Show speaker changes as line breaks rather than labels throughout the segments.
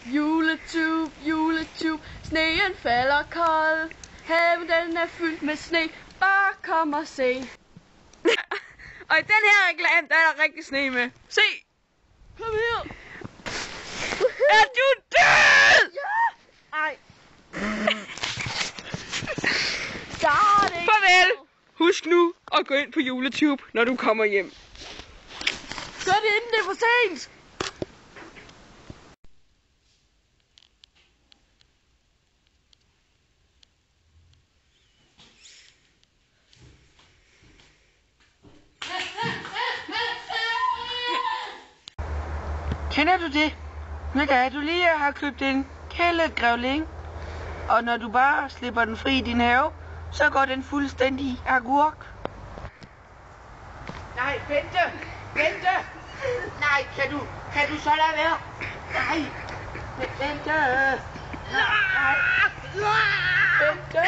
Juletube, juletube, sneen falder kold. Haven den er fyldt med sne, bare kom og se.
Og i den her reklame, der er der rigtig sne med. Se!
Kom her!
Er du død?
Ja! Ej. Starting.
Farvel! Husk nu at gå ind på YouTube, når du kommer hjem.
Gør det inden det er for sent!
Kender du det? Når du lige har købt en kælegrævling, og når du bare slipper den fri i din have, så går den fuldstændig agurk. Nej, Bente! Bente! Nej, kan du så lade være? Nej! Bente! Nej! Bente!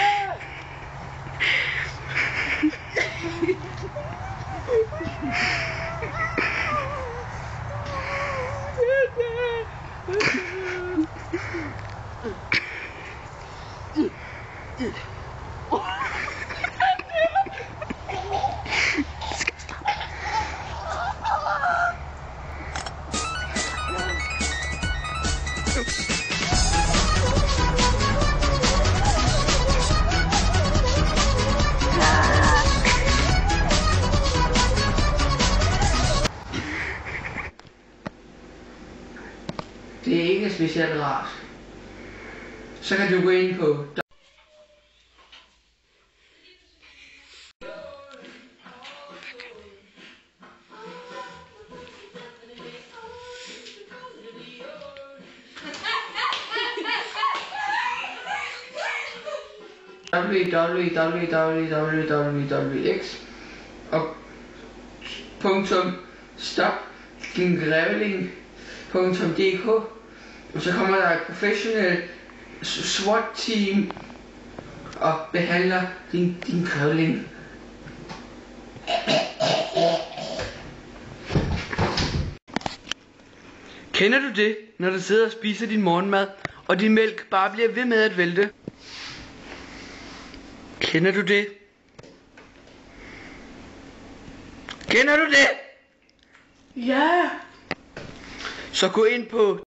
Det er ikke specielt rart. Så kan du gå ind på www.x og .stopdingrævling.dk, og så kommer der et professionelt SWAT team og behandler din grævling. Kender du det, når du sidder og spiser din morgenmad, og din mælk bare bliver ved med at vælte? Kender du det? Kender du det?
Ja!
Så gå ind på